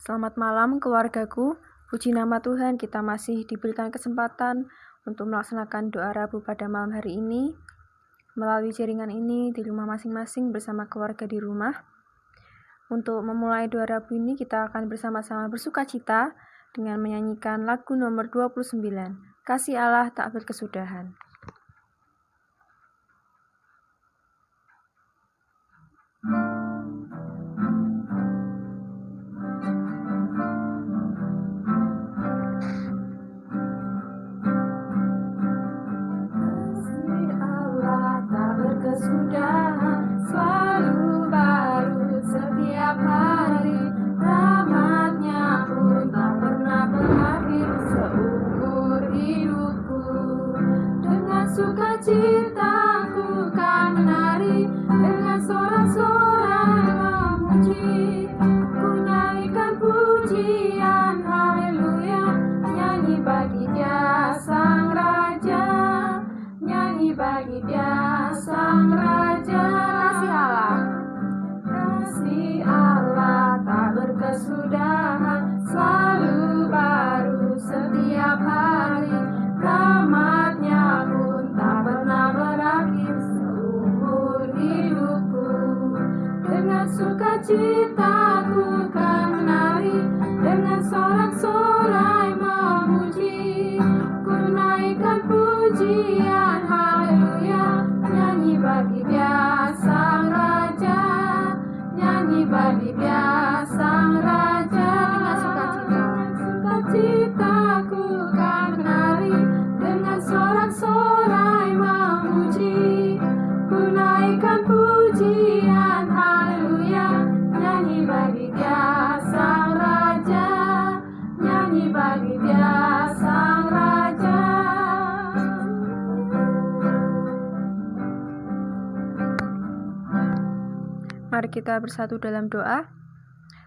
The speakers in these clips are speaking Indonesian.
Selamat malam keluargaku, puji nama Tuhan kita masih diberikan kesempatan untuk melaksanakan doa Rabu pada malam hari ini. Melalui jaringan ini di rumah masing-masing bersama keluarga di rumah. Untuk memulai doa Rabu ini kita akan bersama-sama bersukacita dengan menyanyikan lagu nomor 29, Kasih Allah tak berkesudahan. Kesudahan selalu baru setiap hari, rahmat-Nya pun tak pernah berakhir seumur hidupku. Dengan sukacita ku kan menari, dengan sorak-sorai memuji, ku nyanyikan pujian haleluya, nyanyi bagi Dia Sang Raja, nyanyi bagi Dia Sang Raja. Kasih Allah tak berkesudahan, selalu baru setiap hari, rahmat-Nya pun tak pernah berakhir seumur hidupku. Dengan sukacita ku kan menari, dengan sorak-sorai memuji, ku naikkan pujian haleluya, nyanyi bagi Dia Sang Raja, nyanyi bagi Dia Sang Raja. Dengan sukacita ku kan menari, dengan sorak-sorai memuji, ku naikkan pujian haleluya, nyanyi bagi Dia Sang Raja, nyanyi bagi Dia Sang Raja. Mari kita bersatu dalam doa.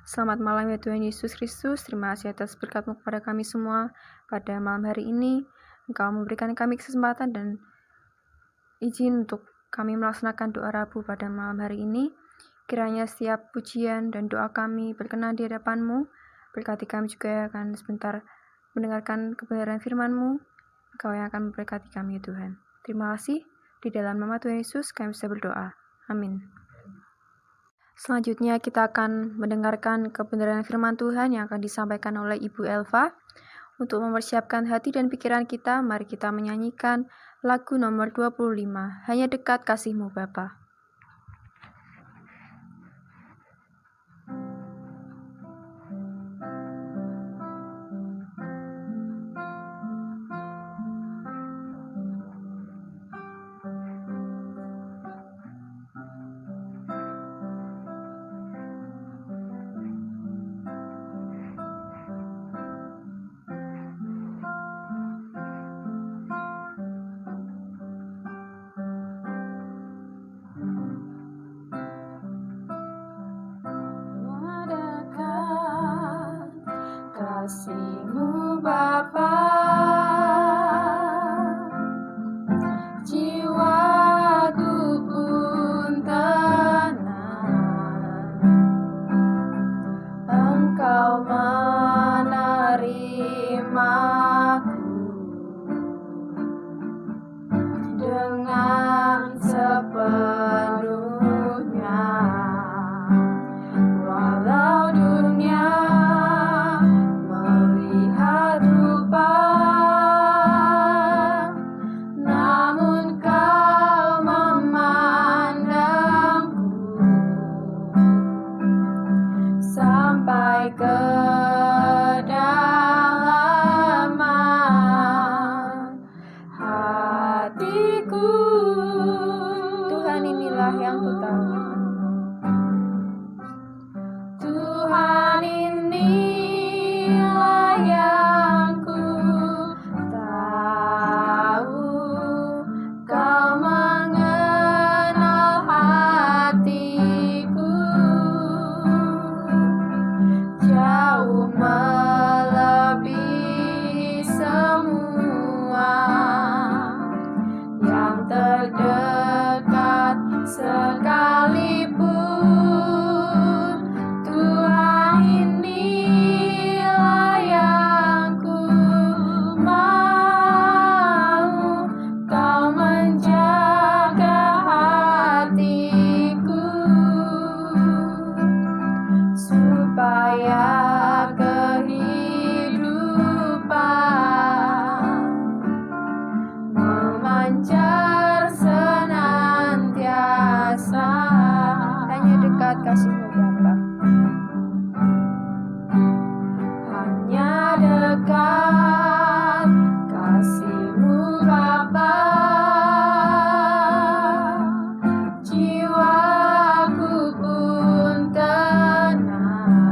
Selamat malam ya Tuhan Yesus Kristus, terima kasih atas berkat-Mu kepada kami semua pada malam hari ini. Engkau memberikan kami kesempatan dan izin untuk kami melaksanakan doa Rabu pada malam hari ini. Kiranya setiap pujian dan doa kami berkenan di hadapan-Mu. Berkati kami juga akan sebentar mendengarkan kebenaran firman-Mu. Engkau yang akan memberkati kami ya Tuhan. Terima kasih, di dalam nama Tuhan Yesus kami bisa berdoa. Amin. Selanjutnya kita akan mendengarkan kebenaran firman Tuhan yang akan disampaikan oleh Ibu Elva. Untuk mempersiapkan hati dan pikiran kita, mari kita menyanyikan lagu nomor 25, Hanya Dekat Kasih-Mu Bapa. Kasih-Mu Bapa, jiwaku pun tenang, Engkau menerimaku dengan sepenuhnya. Walau dunia melihat sekalipun Tuhan inilah yang ku mau, Kau menjaga hatiku supaya kehidupan memancar senantiasa. Hanya dekat kasih-Mu Bapa. Hanya dekat kasih-Mu Bapa, jiwaku pun tenang.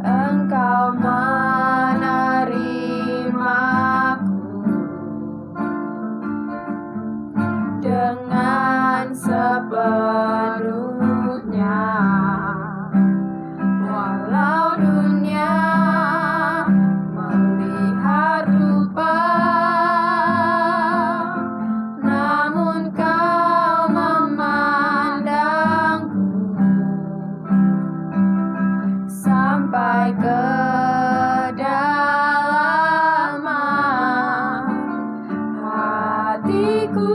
Engkau menerimaku dengan sepenuhnya. Walau dunia melihat rupa, namun Kau memandangku sampai kedalaman hatiku.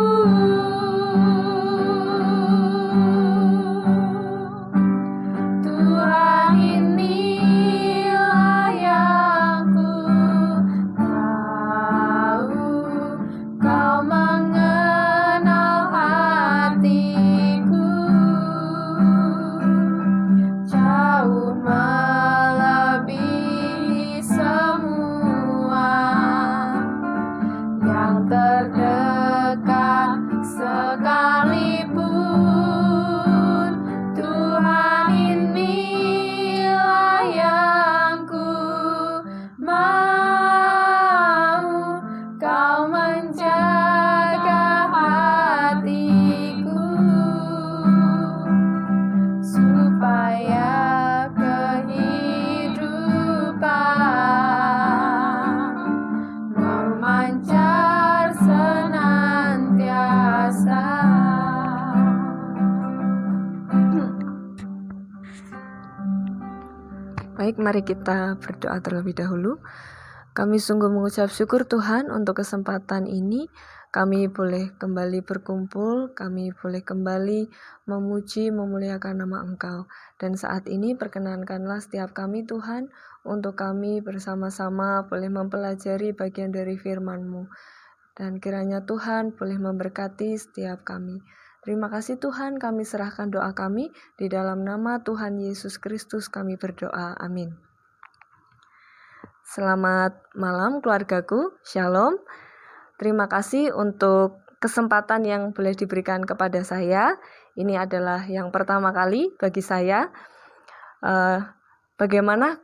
Tuhan inilah yang ku tahu, Kau mengenal hatiku jauh melebihi semua yang terdekat sekalipun. Tuhan inilah yang ku mau, Kau menjaga hatiku supaya kehidupan memancar senantiasa. Baik, mari kita berdoa terlebih dahulu. Kami sungguh mengucap syukur Tuhan untuk kesempatan ini. Kami boleh kembali berkumpul, kami boleh kembali memuji, memuliakan nama Engkau. Dan saat ini perkenankanlah setiap kami Tuhan, untuk kami bersama-sama boleh mempelajari bagian dari firman-Mu. Dan kiranya Tuhan boleh memberkati setiap kami. Terima kasih Tuhan, kami serahkan doa kami di dalam nama Tuhan Yesus Kristus kami berdoa. Amin. Selamat malam keluargaku, Shalom. Terima kasih untuk kesempatan yang boleh diberikan kepada saya. Ini adalah yang pertama kali bagi saya. Bagaimana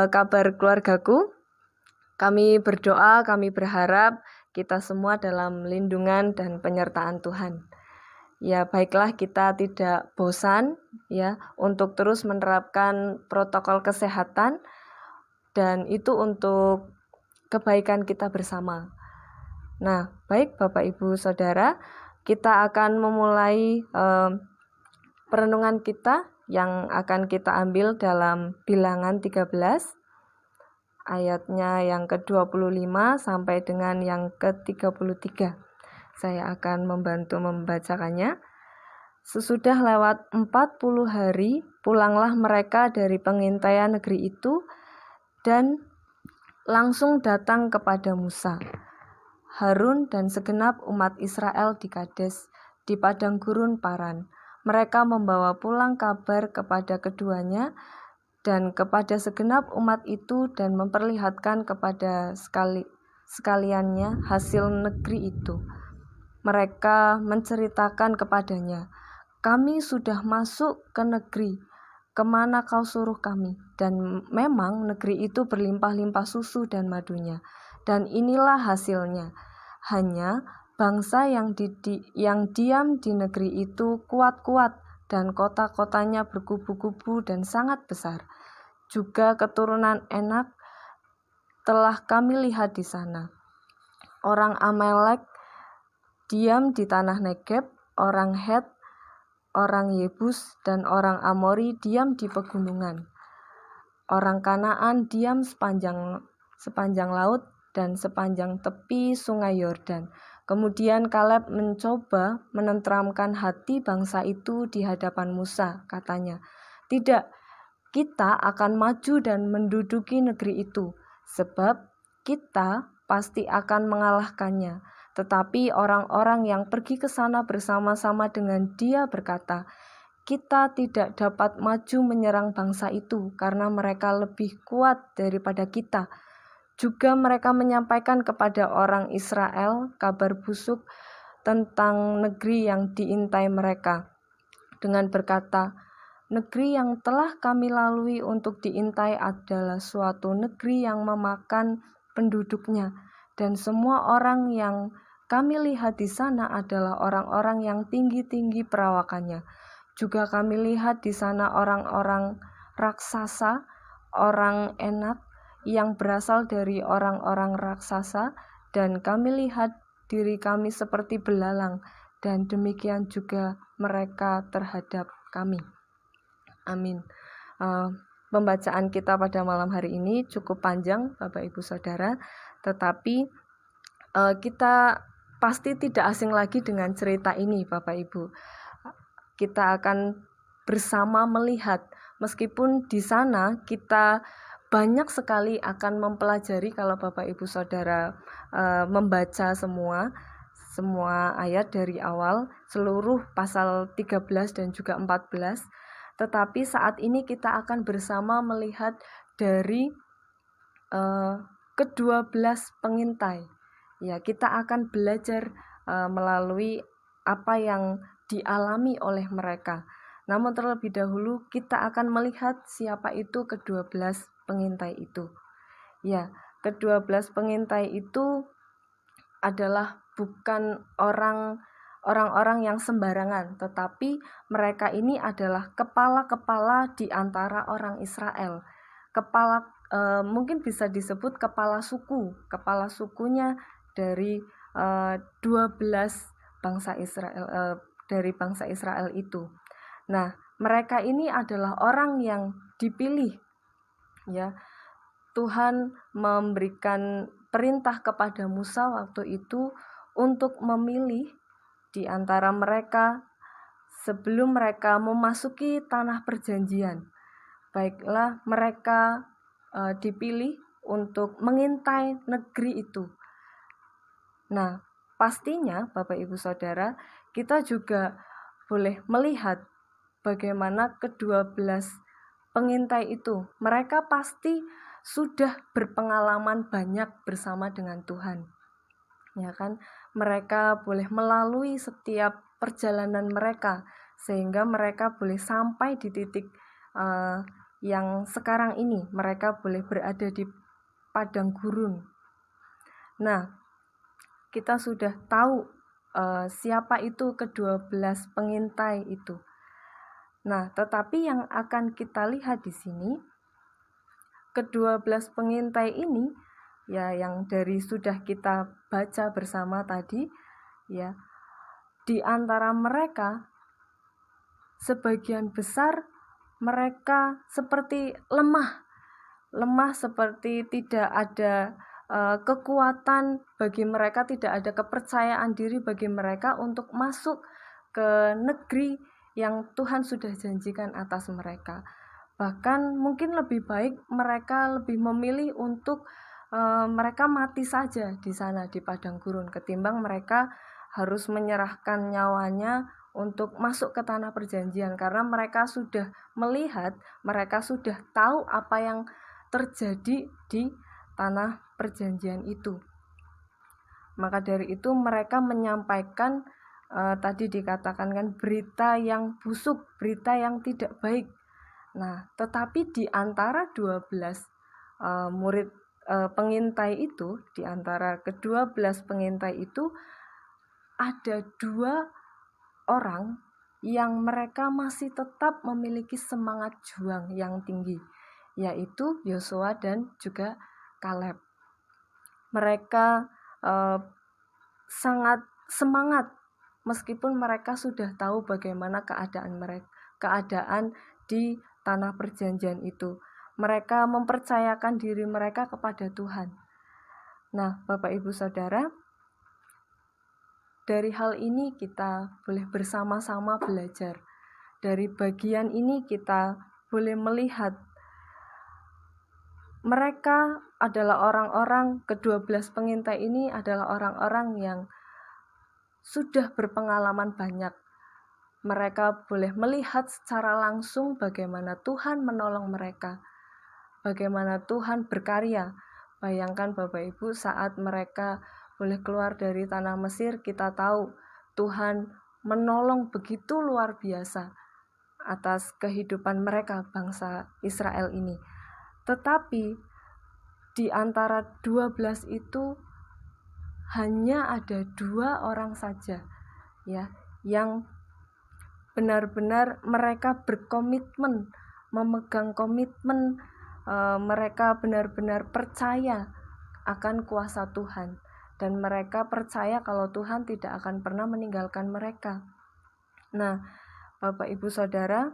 kabar keluargaku? Kami berdoa, kami berharap kita semua dalam lindungan dan penyertaan Tuhan. Ya, baiklah, kita tidak bosan ya untuk terus menerapkan protokol kesehatan, dan itu untuk kebaikan kita bersama. Nah, baik Bapak Ibu Saudara, kita akan memulai perenungan kita yang akan kita ambil dalam Bilangan 13 ayatnya yang ke-25 sampai dengan yang ke-33. Saya akan membantu membacakannya. Sesudah lewat 40 hari, pulanglah mereka dari pengintaian negeri itu dan langsung datang kepada Musa, Harun dan segenap umat Israel di Kades, di padang gurun Paran. Mereka membawa pulang kabar kepada keduanya dan kepada segenap umat itu dan memperlihatkan kepada sekaliannya hasil negeri itu. Mereka menceritakan kepadanya, "Kami sudah masuk ke negeri kemana kau suruh kami, dan memang negeri itu berlimpah-limpah susu dan madunya, dan inilah hasilnya. Hanya bangsa yang diam di negeri itu kuat-kuat, dan kota-kotanya berkubu-kubu dan sangat besar. Juga keturunan Enak telah kami lihat di sana. Orang Amalek diam di tanah Negeb, orang Het, orang Yebus, dan orang Amori diam di pegunungan. Orang Kanaan diam sepanjang laut dan sepanjang tepi sungai Yordan. Kemudian Kaleb mencoba menenteramkan hati bangsa itu di hadapan Musa, katanya, "Tidak, kita akan maju dan menduduki negeri itu, sebab kita pasti akan mengalahkannya." Tetapi orang-orang yang pergi ke sana bersama-sama dengan dia berkata, "Kita tidak dapat maju menyerang bangsa itu karena mereka lebih kuat daripada kita." Juga mereka menyampaikan kepada orang Israel kabar busuk tentang negeri yang diintai mereka dengan berkata, "Negeri yang telah kami lalui untuk diintai adalah suatu negeri yang memakan penduduknya, dan semua orang yang kami lihat di sana adalah orang-orang yang tinggi-tinggi perawakannya. Juga kami lihat di sana orang-orang raksasa, orang Enak yang berasal dari orang-orang raksasa, dan kami lihat diri kami seperti belalang, dan demikian juga mereka terhadap kami." Amin. Pembacaan kita pada malam hari ini cukup panjang, Bapak Ibu Saudara, tetapi kita pasti tidak asing lagi dengan cerita ini, Bapak Ibu. Kita akan bersama melihat, meskipun di sana kita banyak sekali akan mempelajari kalau Bapak Ibu Saudara membaca semua ayat dari awal, seluruh pasal 13 dan juga 14. Tetapi saat ini kita akan bersama melihat dari ke-12 pengintai. Ya, kita akan belajar melalui apa yang dialami oleh mereka. Namun terlebih dahulu kita akan melihat siapa itu ke-12 pengintai itu. Ya, ke-12 pengintai itu adalah bukan orang-orang yang sembarangan, tetapi mereka ini adalah kepala-kepala di antara orang Israel. Mungkin bisa disebut kepala sukunya dari 12 bangsa Israel, dari bangsa Israel itu. Nah, mereka ini adalah orang yang dipilih, ya. Tuhan memberikan perintah kepada Musa waktu itu untuk memilih di antara mereka sebelum mereka memasuki tanah perjanjian. Baiklah, mereka dipilih untuk mengintai negeri itu. Nah, pastinya Bapak Ibu Saudara, kita juga boleh melihat bagaimana ke-12 pengintai itu. Mereka pasti sudah berpengalaman banyak bersama dengan Tuhan. Ya kan? Mereka boleh melalui setiap perjalanan mereka sehingga mereka boleh sampai di titik yang sekarang ini. Mereka boleh berada di padang gurun. Nah, kita sudah tahu siapa itu ke-12 pengintai itu. Nah, tetapi yang akan kita lihat di sini, ke-12 pengintai ini, ya, yang dari sudah kita baca bersama tadi, ya, di antara mereka sebagian besar mereka seperti lemah seperti tidak ada kekuatan bagi mereka, tidak ada kepercayaan diri bagi mereka untuk masuk ke negeri yang Tuhan sudah janjikan atas mereka. Bahkan mungkin lebih baik mereka lebih memilih untuk mereka mati saja di sana di padang gurun ketimbang mereka harus menyerahkan nyawanya untuk masuk ke tanah perjanjian, karena mereka sudah melihat, mereka sudah tahu apa yang terjadi di tanah perjanjian itu. Maka dari itu mereka menyampaikan tadi dikatakan kan berita yang busuk, berita yang tidak baik. Nah, tetapi di antara 12 murid pengintai itu, di antara ke-12 pengintai itu ada 2 orang yang mereka masih tetap memiliki semangat juang yang tinggi, yaitu Yosua dan juga Kaleb. Mereka sangat semangat meskipun mereka sudah tahu bagaimana keadaan di tanah perjanjian itu. Mereka mempercayakan diri mereka kepada Tuhan. Nah, Bapak Ibu Saudara, dari hal ini kita boleh bersama-sama belajar. Dari bagian ini kita boleh melihat mereka adalah orang-orang, ke-12 pengintai ini adalah orang-orang yang sudah berpengalaman banyak. Mereka boleh melihat secara langsung bagaimana Tuhan menolong mereka, bagaimana Tuhan berkarya. Bayangkan Bapak Ibu, saat mereka boleh keluar dari tanah Mesir, kita tahu Tuhan menolong begitu luar biasa atas kehidupan mereka, bangsa Israel ini. Tetapi di antara 12 itu hanya ada 2 orang saja ya yang benar-benar mereka berkomitmen, memegang komitmen, mereka benar-benar percaya akan kuasa Tuhan, dan mereka percaya kalau Tuhan tidak akan pernah meninggalkan mereka. Nah, Bapak Ibu Saudara,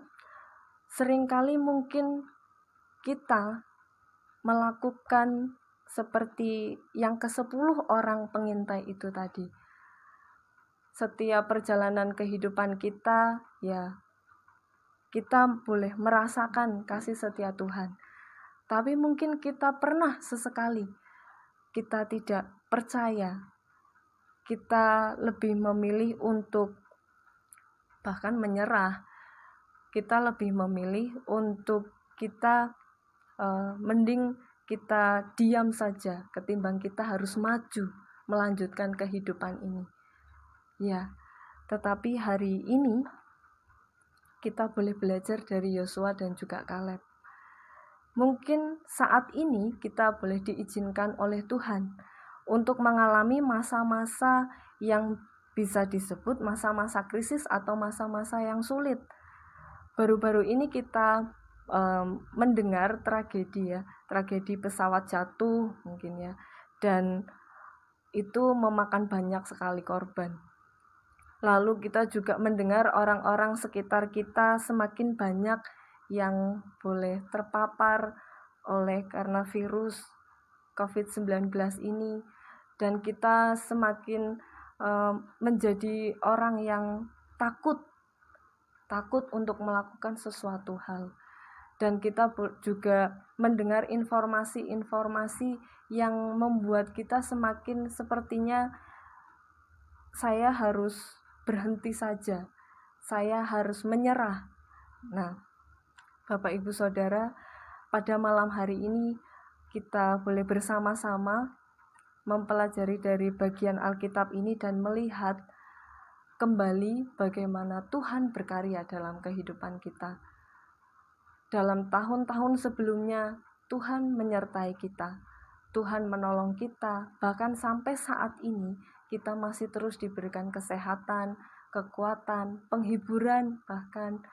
seringkali mungkin kita melakukan seperti yang ke-10 orang pengintai itu tadi. Setiap perjalanan kehidupan kita, ya kita boleh merasakan kasih setia Tuhan. Tapi mungkin kita pernah sesekali kita tidak percaya. Kita lebih memilih untuk bahkan menyerah. Kita lebih memilih untuk kita mending kita diam saja ketimbang kita harus maju melanjutkan kehidupan ini. Ya, tetapi hari ini kita boleh belajar dari Yosua dan juga Kaleb. Mungkin saat ini kita boleh diizinkan oleh Tuhan untuk mengalami masa-masa yang bisa disebut masa-masa krisis atau masa-masa yang sulit. Baru-baru ini kita mendengar tragedi pesawat jatuh mungkin ya, dan itu memakan banyak sekali korban. Lalu kita juga mendengar orang-orang sekitar kita semakin banyak yang boleh terpapar oleh karena virus COVID-19 ini, dan kita semakin menjadi orang yang takut untuk melakukan sesuatu hal. Dan kita juga mendengar informasi-informasi yang membuat kita semakin sepertinya saya harus berhenti saja, saya harus menyerah. Nah, Bapak Ibu Saudara, pada malam hari ini kita boleh bersama-sama mempelajari dari bagian Alkitab ini dan melihat kembali bagaimana Tuhan berkarya dalam kehidupan kita. Dalam tahun-tahun sebelumnya, Tuhan menyertai kita, Tuhan menolong kita, bahkan sampai saat ini kita masih terus diberikan kesehatan, kekuatan, penghiburan, bahkan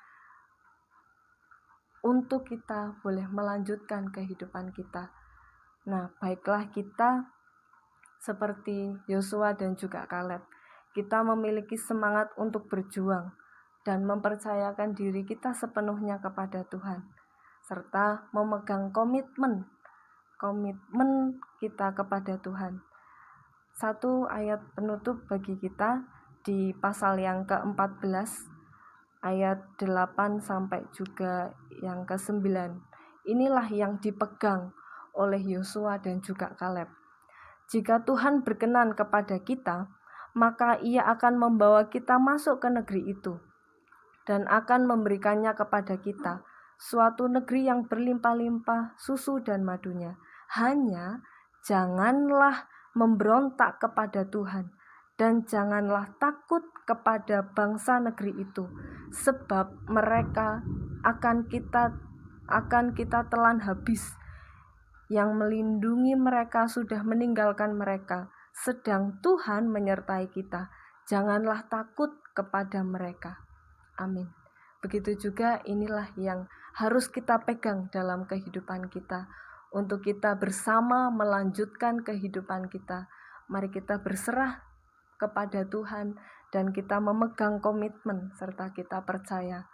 untuk kita boleh melanjutkan kehidupan kita. Nah, baiklah kita seperti Yosua dan juga Kaleb, kita memiliki semangat untuk berjuang dan mempercayakan diri kita sepenuhnya kepada Tuhan, serta memegang komitmen kita kepada Tuhan. Satu ayat penutup bagi kita di pasal yang ke-14 ayat 8 sampai juga yang ke-9. Inilah yang dipegang oleh Yosua dan juga Kaleb. Jika Tuhan berkenan kepada kita, maka Ia akan membawa kita masuk ke negeri itu dan akan memberikannya kepada kita, suatu negeri yang berlimpah-limpah susu dan madunya. Hanya janganlah memberontak kepada Tuhan, dan janganlah takut kepada bangsa negeri itu, sebab mereka akan kita telan habis. Yang melindungi mereka sudah meninggalkan mereka, sedang Tuhan menyertai kita. Janganlah takut kepada mereka. Amin. Begitu juga inilah yang harus kita pegang dalam kehidupan kita, untuk kita bersama melanjutkan kehidupan kita. Mari kita berserah kepada Tuhan dan kita memegang komitmen serta kita percaya.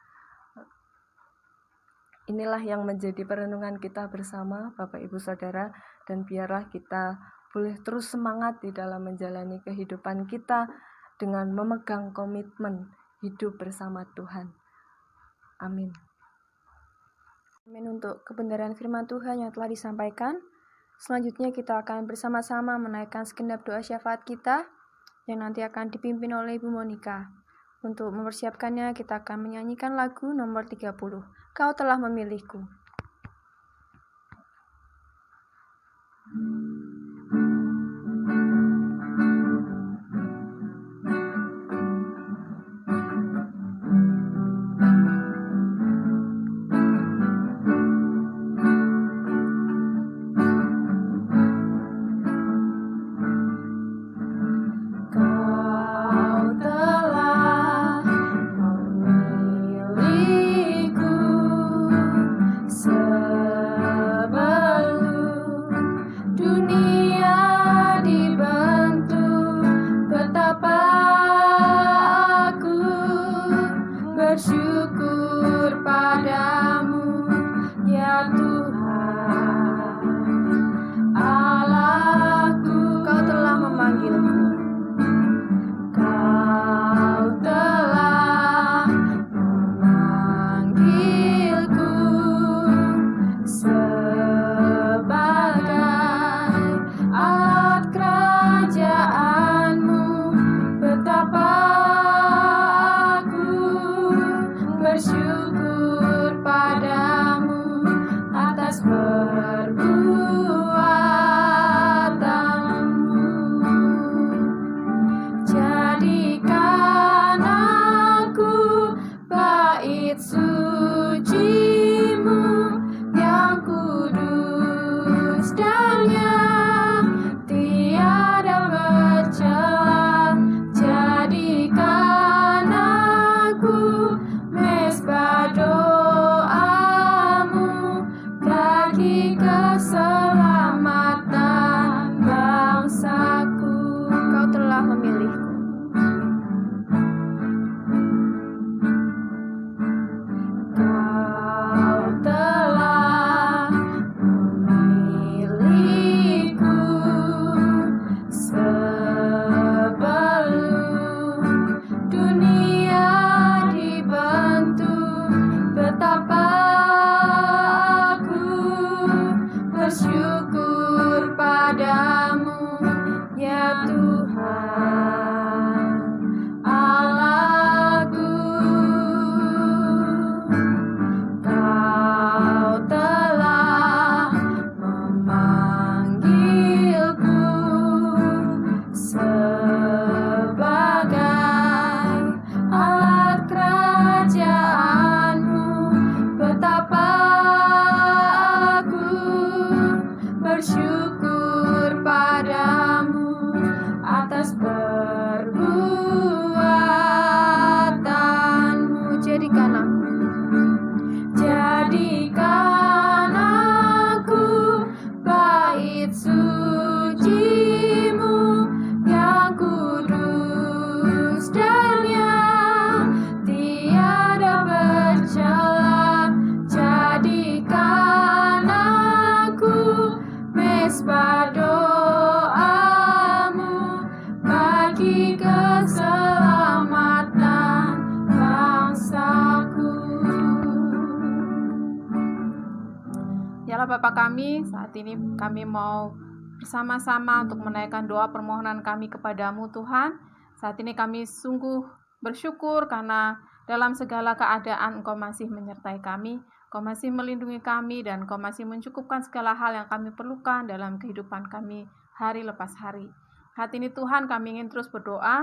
Inilah yang menjadi perenungan kita bersama Bapak Ibu Saudara, dan biarlah kita boleh terus semangat di dalam menjalani kehidupan kita dengan memegang komitmen hidup bersama Tuhan. Amin. Amin untuk kebenaran firman Tuhan yang telah disampaikan. Selanjutnya kita akan bersama-sama menaikkan segenap doa syafaat kita yang nanti akan dipimpin oleh Ibu Monica. Untuk mempersiapkannya kita akan menyanyikan lagu nomor 30, Kau Telah Memilihku. Bersyukur padamu ya Tuhan Allahku. Kau telah memanggilku. Kau telah memanggilku sebagai alat kerajaanmu. Betapa bersyukur padamu atas perbuatanmu. Jadikan aku bait suci-Mu yang kudus dan yang tiada bercela. Jadikan aku mesbah doamu bagi keselamatan bangsaku. Kau telah memilihku. Kau telah memilihku sebelum dunia dibentuk. Betapa aku bersyukur padamu ya Tuhan Allahku. Kau telah memanggilku sebagai alat kerajaanmu. Betapa aku bersyukur padamu atas perbuatanmu. Jadikan aku bait suci-Mu yang kudus dan yang tiada bercela. Jadikan aku mesbah doamu bagi keselamatan bangsaku. Yalah Bapa kami, saat ini kami mau bersama-sama untuk menaikkan doa permohonan kami kepadamu Tuhan. Saat ini kami sungguh bersyukur karena dalam segala keadaan Engkau masih menyertai kami, Engkau masih melindungi kami, dan Engkau masih mencukupkan segala hal yang kami perlukan dalam kehidupan kami hari lepas hari. Saat ini Tuhan kami ingin terus berdoa,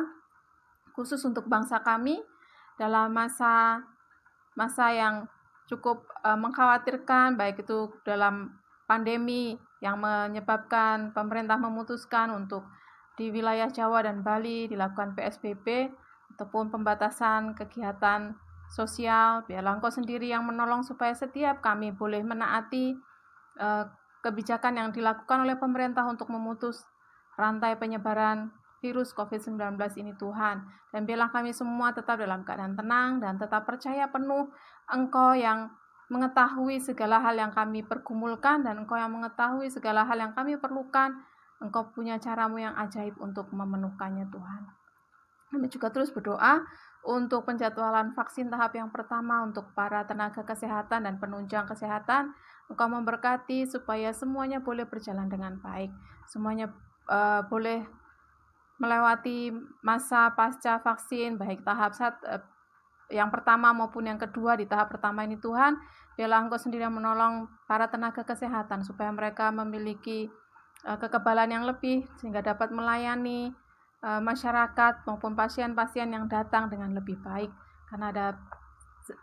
khusus untuk bangsa kami dalam masa yang cukup mengkhawatirkan, baik itu dalam pandemi yang menyebabkan pemerintah memutuskan untuk di wilayah Jawa dan Bali dilakukan PSBB ataupun pembatasan kegiatan sosial. Biarlah Engkau sendiri yang menolong supaya setiap kami boleh menaati kebijakan yang dilakukan oleh pemerintah untuk memutus rantai penyebaran virus COVID-19 ini Tuhan. Dan biarlah kami semua tetap dalam keadaan tenang dan tetap percaya penuh Engkau yang mengetahui segala hal yang kami pergumulkan dan Engkau yang mengetahui segala hal yang kami perlukan. Engkau punya caramu yang ajaib untuk memenuhkannya Tuhan. Kami juga terus berdoa untuk penjadwalan vaksin tahap yang pertama untuk para tenaga kesehatan dan penunjang kesehatan. Engkau memberkati supaya semuanya boleh berjalan dengan baik. Semuanya boleh melewati masa pasca vaksin, baik tahap yang pertama maupun yang kedua. Di tahap pertama ini Tuhan, biarlah Engkau sendiri yang menolong para tenaga kesehatan supaya mereka memiliki kekebalan yang lebih sehingga dapat melayani masyarakat maupun pasien-pasien yang datang dengan lebih baik, karena ada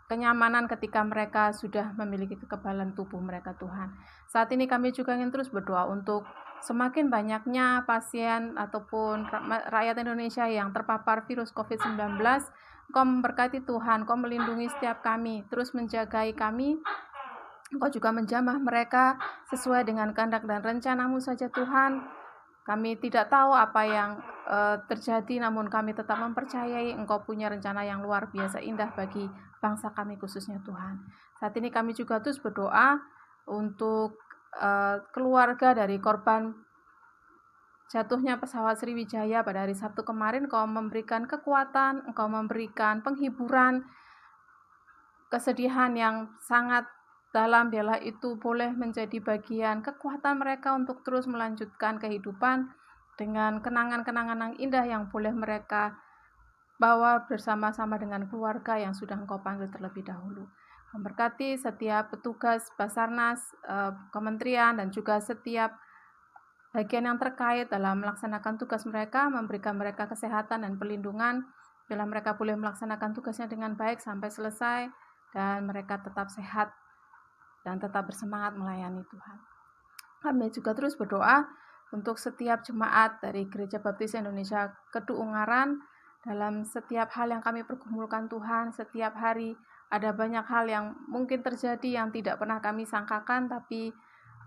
kenyamanan ketika mereka sudah memiliki kekebalan tubuh mereka Tuhan. Saat ini kami juga ingin terus berdoa untuk semakin banyaknya pasien ataupun rakyat Indonesia yang terpapar virus COVID-19. Engkau memberkati Tuhan, Engkau melindungi setiap kami, terus menjagai kami. Engkau juga menjamah mereka sesuai dengan kehendak dan rencana-Mu saja Tuhan. Kami tidak tahu apa yang terjadi, namun kami tetap mempercayai Engkau punya rencana yang luar biasa indah bagi bangsa kami khususnya Tuhan. Saat ini kami juga terus berdoa untuk keluarga dari korban jatuhnya pesawat Sriwijaya pada hari Sabtu kemarin. Engkau memberikan kekuatan, Engkau memberikan penghiburan, kesedihan yang sangat dalam, biarlah itu boleh menjadi bagian kekuatan mereka untuk terus melanjutkan kehidupan dengan kenangan-kenangan yang indah yang boleh mereka bawa bersama-sama dengan keluarga yang sudah Engkau panggil terlebih dahulu. Memberkati setiap petugas Basarnas, kementerian, dan juga setiap bagian yang terkait dalam melaksanakan tugas mereka, memberikan mereka kesehatan dan perlindungan, bila mereka boleh melaksanakan tugasnya dengan baik sampai selesai, dan mereka tetap sehat dan tetap bersemangat melayani Tuhan. Kami juga terus berdoa untuk setiap jemaat dari Gereja Baptis Indonesia Kedu Ungaran dalam setiap hal yang kami pergumulkan Tuhan. Setiap hari ada banyak hal yang mungkin terjadi yang tidak pernah kami sangkakan, tapi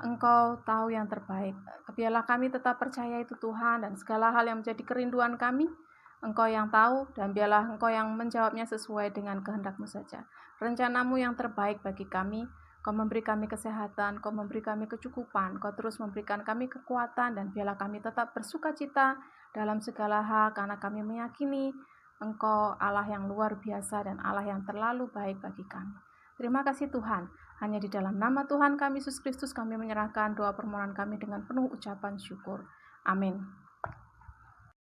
Engkau tahu yang terbaik. Biarlah kami tetap percaya itu Tuhan, dan segala hal yang menjadi kerinduan kami, Engkau yang tahu, dan biarlah Engkau yang menjawabnya sesuai dengan kehendak-Mu saja. Rencana-Mu yang terbaik bagi kami. Kau memberi kami kesehatan, Kau memberi kami kecukupan, Kau terus memberikan kami kekuatan, dan biarlah kami tetap bersukacita dalam segala hal, karena kami meyakini Engkau Allah yang luar biasa dan Allah yang terlalu baik bagi kami. Terima kasih Tuhan. Hanya di dalam nama Tuhan kami Yesus Kristus kami menyerahkan doa permohonan kami dengan penuh ucapan syukur. Amin.